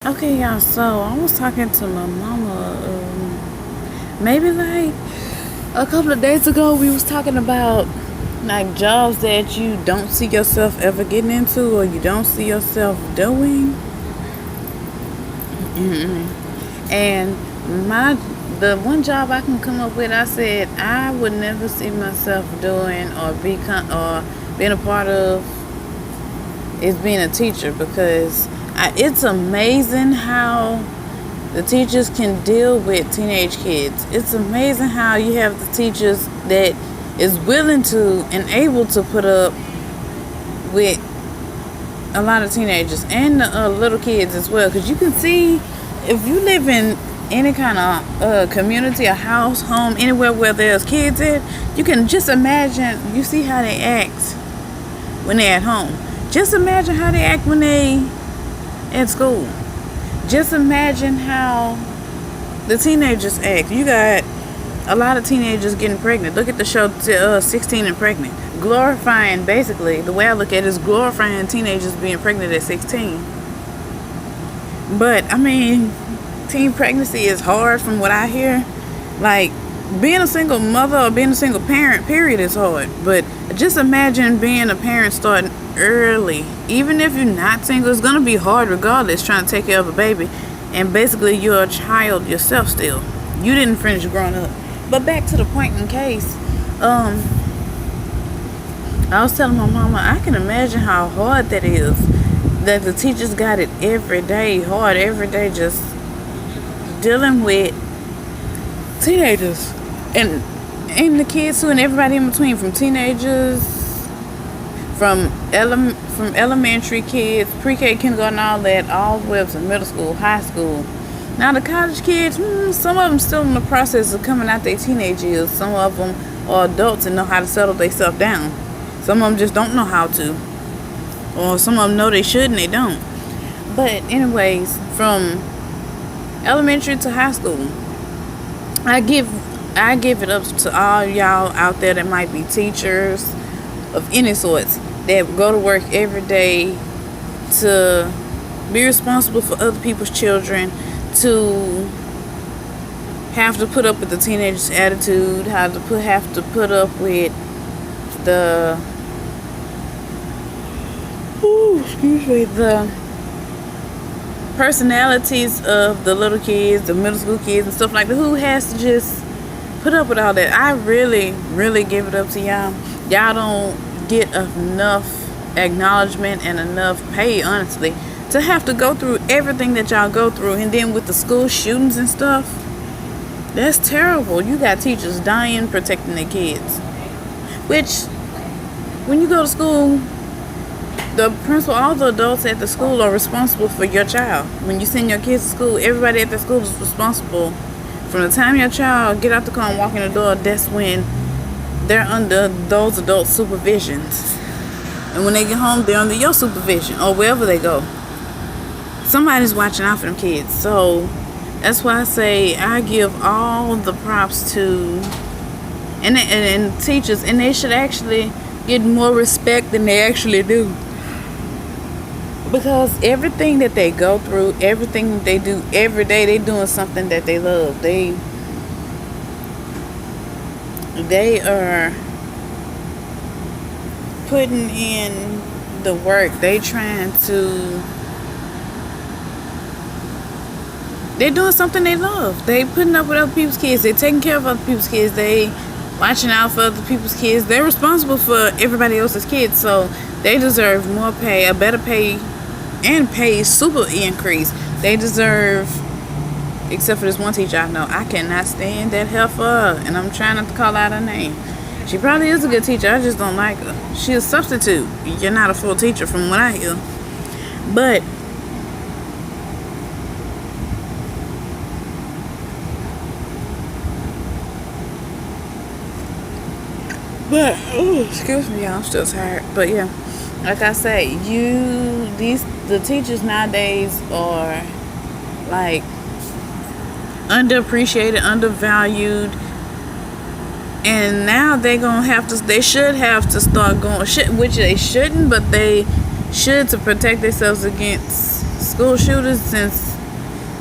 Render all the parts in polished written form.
Okay, y'all. So I was talking to my mama. Maybe like a couple of days ago, we was talking about like jobs that you don't see yourself ever getting into, or you don't see yourself doing. And my the one job I can come up with, I said I would never see myself doing or or being a part of is being a teacher because it's amazing how the teachers can deal with teenage kids. It's amazing how you have the teachers that is willing to and able to put up with a lot of teenagers and little kids as well. Because you can see if you live in any kind of community, a house, home, anywhere where there's kids at, you can just imagine. You see how they act when they're at home. Just imagine how they act when they at school. Just imagine how the teenagers act. You got a lot of teenagers getting pregnant. Look at the show 16 and Pregnant. Glorifying, basically, the way I look at it is glorifying teenagers being pregnant at 16. But, I mean, teen pregnancy is hard from what I hear. Like, being a single mother or being a single parent, period, is hard. But just imagine being a parent starting early. Even if you're not single, it's going to be hard regardless, trying to take care of a baby. And basically, you're a child yourself still. You didn't finish growing up. But back to the point in case, I was telling my mama, I can imagine how hard that is. That the teachers got it every day, hard every day, just dealing with teenagers and the kids too, and everybody in between, from teenagers, from elementary kids, pre-K, kindergarten, all that, all the way up to middle school, high school. Now the college kids, some of them still in the process of coming out their teenage years. Some of them are adults and know how to settle themselves down. Some of them just don't know how to, or some of them know they should and they don't. But anyways, from elementary to high school, I give it up to all y'all out there that might be teachers of any sorts that go to work every day to be responsible for other people's children, to have to put up with the teenagers' attitude, have to put up with the the personalities of the little kids, the middle school kids and stuff like that. Who has to just put up with all that? I really, really give it up to y'all. Y'all don't get enough acknowledgement and enough pay, honestly, to have to go through everything that y'all go through. And then with the school shootings and stuff, that's terrible. You got teachers dying protecting their kids. Which, when you go to school, the principal, all the adults at the school are responsible for your child. When you send your kids to school, everybody at the school is responsible. From the time your child get out the car and walk in the door, that's when they're under those adult supervisions. And when they get home, they're under your supervision, or wherever they go. Somebody's watching out for them kids. So that's why I say I give all the props to and teachers, and they should actually get more respect than they actually do. Because everything that they go through, everything they do every day, they doing something that they love. They are putting in the work. They're doing something they love. They putting up with other people's kids. They taking care of other people's kids. They watching out for other people's kids. They're responsible for everybody else's kids. So they deserve more pay, a better pay, and pay super increase. They deserve, except for this one teacher I know. I cannot stand that heifer, and I'm trying not to call out her name. She probably is a good teacher. I just don't like her. She's a substitute. You're not a full teacher from what I hear. But excuse me, y'all. I'm still tired. But yeah, like I say, the teachers nowadays are like underappreciated, undervalued, and now they should have to start going, which they shouldn't, but they should, to protect themselves against school shooters, since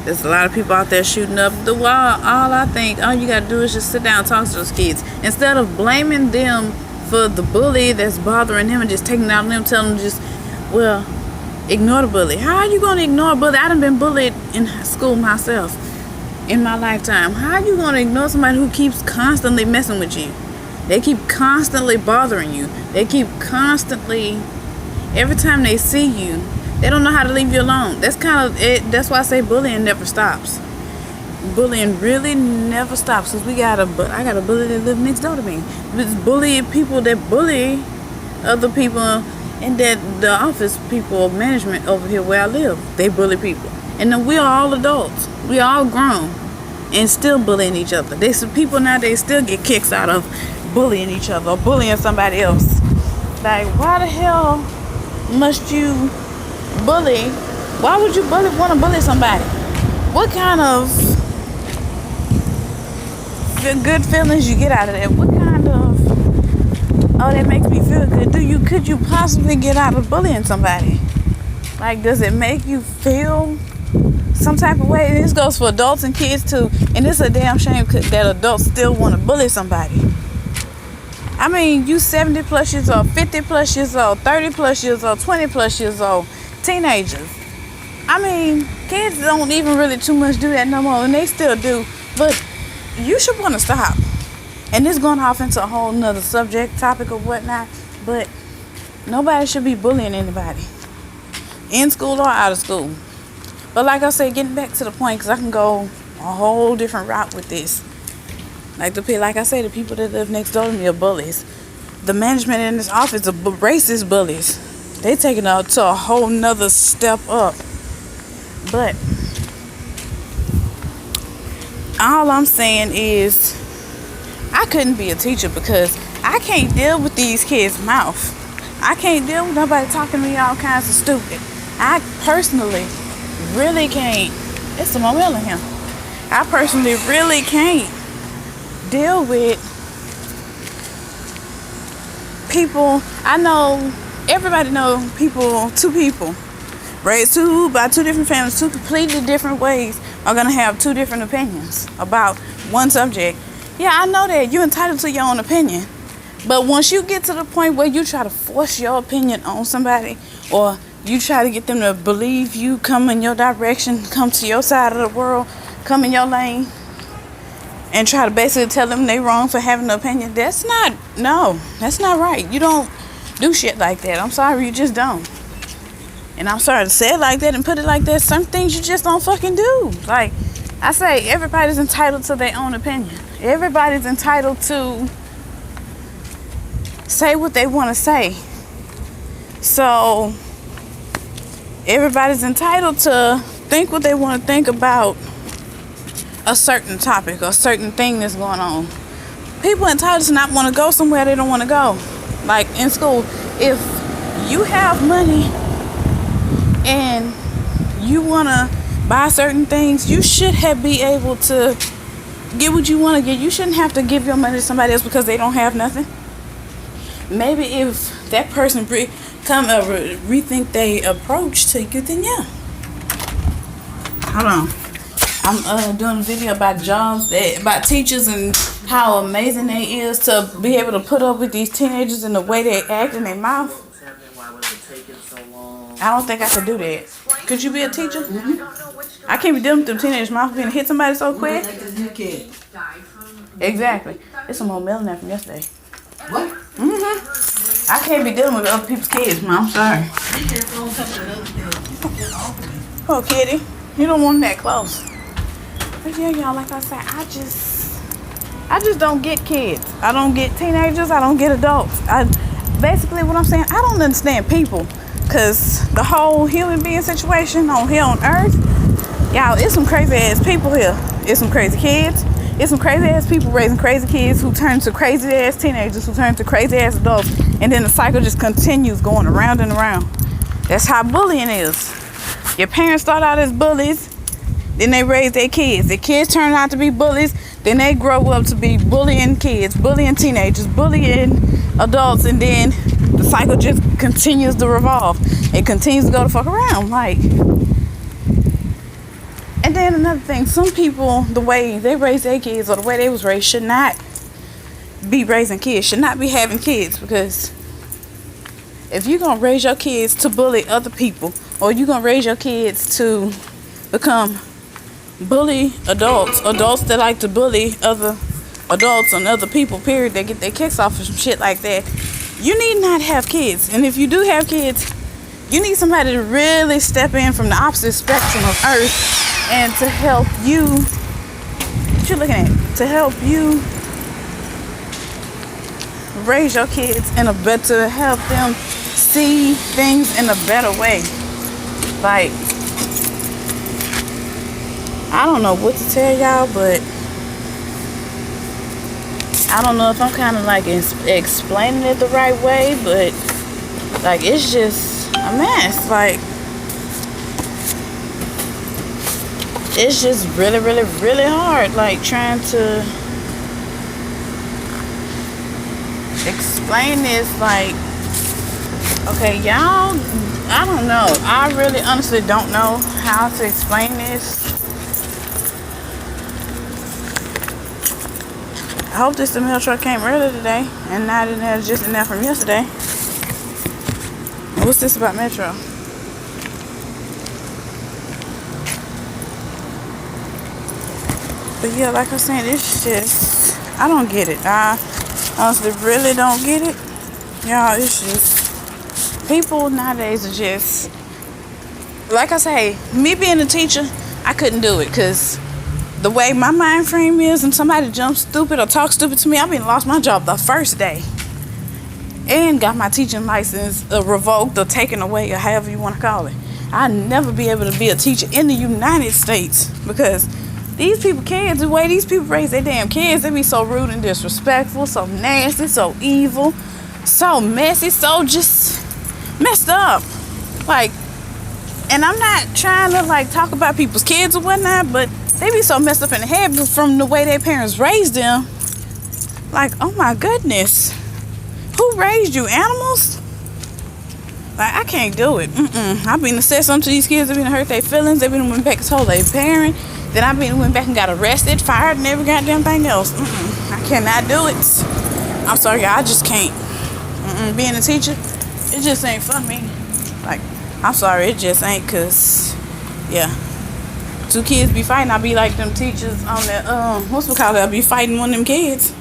there's a lot of people out there shooting up the wall, I think all you gotta do is just sit down and talk to those kids. Instead of blaming them for the bully that's bothering him and just taking it out on them, telling them just, well, ignore the bully. How are you gonna ignore a bully? I done been bullied in school myself in my lifetime. How are you gonna ignore somebody who keeps constantly messing with you? They keep constantly bothering you. They keep constantly, every time they see you, they don't know how to leave you alone. That's kind of it. That's why I say bullying never stops. Bullying really never stops. Cause I got a bully that live next door to me. It's bullying people that bully other people, and that the office people, management over here where I live, they bully people. And then we are all adults. We all grown, and still bullying each other. There's people nowadays still get kicks out of bullying each other or bullying somebody else. Like, why the hell must you bully? Why would you want to bully somebody? What kind of good feelings you get out of that? What kind of, oh, that makes me feel good. Could you possibly get out of bullying somebody? Like, does it make you feel some type of way? And this goes for adults and kids too. And it's a damn shame that adults still want to bully somebody. I mean, you 70 plus years old, 50 plus years old, 30 plus years old, 20 plus years old, teenagers. I mean, kids don't even really too much do that no more, and they still do. But you should want to stop. And this going off into a whole nother subject, topic or whatnot. But nobody should be bullying anybody, in school or out of school. But like I said, getting back to the point, because I can go a whole different route with this. Like I say, the people that live next door to me are bullies. The management in this office are racist bullies. They taking it to a whole nother step up. But all I'm saying is, I couldn't be a teacher because I can't deal with these kids' mouth. I can't deal with nobody talking to me all kinds of stupid. I personally really can't. It's some more in here. I personally really can't deal with people. I know everybody know people, two people raised by two different families, two completely different ways, are gonna have two different opinions about one subject. Yeah, I know that you're entitled to your own opinion, but once you get to the point where you try to force your opinion on somebody, or you try to get them to believe you, come in your direction, come to your side of the world, come in your lane, and try to basically tell them they wrong for having an opinion, that's not right. You don't do shit like that. I'm sorry, you just don't. And I'm sorry to say it like that and put it like that. Some things you just don't fucking do. Like I say, everybody's entitled to their own opinion. Everybody's entitled to say what they want to say. So everybody's entitled to think what they want to think about a certain topic or a certain thing that's going on. People entitled to not want to go somewhere they don't want to go. Like in school, if you have money and you want to buy certain things, you should be able to get what you want to get. You shouldn't have to give your money to somebody else because they don't have nothing. Maybe if that person rethink their approach to you, then yeah. Hold on. I'm doing a video about jobs, about teachers and how amazing they is to be able to put up with these teenagers and the way they act in their mouth. I don't think I could do that. Could you be a teacher? Mm-hmm. I can't be dealing with them teenagers' mouth being hit somebody so quick. Exactly. It's some more melon there from yesterday. What? Mm-hmm. I can't be dealing with other people's kids, Mom. I'm sorry. Oh, kitty. You don't want that close. But yeah, y'all, like I said, I just don't get kids. I don't get teenagers. I don't get adults. Basically what I'm saying, I don't understand people. Because the whole human being situation on here on earth, y'all, it's some crazy ass people here. It's some crazy kids. It's some crazy ass people raising crazy kids who turn to crazy ass teenagers who turn to crazy ass adults. And then the cycle just continues going around and around. That's how bullying is. Your parents start out as bullies. Then they raise their kids. The kids turn out to be bullies. Then they grow up to be bullying kids, bullying teenagers, bullying adults. And then the cycle just continues to revolve. It continues to go the fuck around. Like, then another thing, some people, the way they raise their kids or the way they was raised should not be raising kids, should not be having kids, because if you're going to raise your kids to bully other people, or you're going to raise your kids to become bully adults that like to bully other adults and other people, period, they get their kicks off of some shit like that, you need not have kids. And if you do have kids, you need somebody to really step in from the opposite spectrum of earth and to help you, what you looking at, to help you raise your kids in a better, help them see things in a better way. Like, I don't know what to tell y'all, but I don't know if I'm kind of like explaining it the right way, but like, it's just a mess. Like, it's just really, really, really hard, like, trying to explain this. Like, okay, y'all, I don't know. I really honestly don't know how to explain this. I hope the mail truck came early today and not in there, just in there from yesterday. What's this about Metro? But yeah, like I was saying, it's just, I don't get it. I honestly really don't get it. Y'all, it's just, people nowadays are just, like I say, me being a teacher, I couldn't do it, because the way my mind frame is, and somebody jumps stupid or talks stupid to me, I been lost my job the first day. And got my teaching license revoked or taken away, or however you want to call it. I'd never be able to be a teacher in the United States, because these people, kids, the way these people raise their damn kids, they be so rude and disrespectful, so nasty, so evil, so messy, so just messed up. Like, and I'm not trying to like talk about people's kids or whatnot, but they be so messed up in the head from the way their parents raised them. Like, oh my goodness. Who raised you? Animals? Like, I can't do it. I've been to say something to these kids. They've been to hurt their feelings. They've been went back and told their parent. Then I've been went back and got arrested, fired, and every goddamn thing else. I cannot do it. I'm sorry, I just can't. Being a teacher, it just ain't for me. Like, I'm sorry, it just ain't, cause, yeah. Two kids be fighting, I be like them teachers on that, what's it called? I be fighting one of them kids.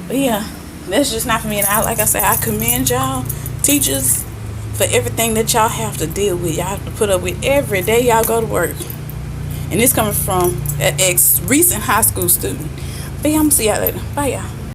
But yeah, that's just not for me. And like I said, I commend y'all, teachers, for everything that y'all have to deal with. Y'all have to put up with every day y'all go to work. And this coming from an recent high school student. But yeah, I'm gonna see y'all later. Bye, y'all.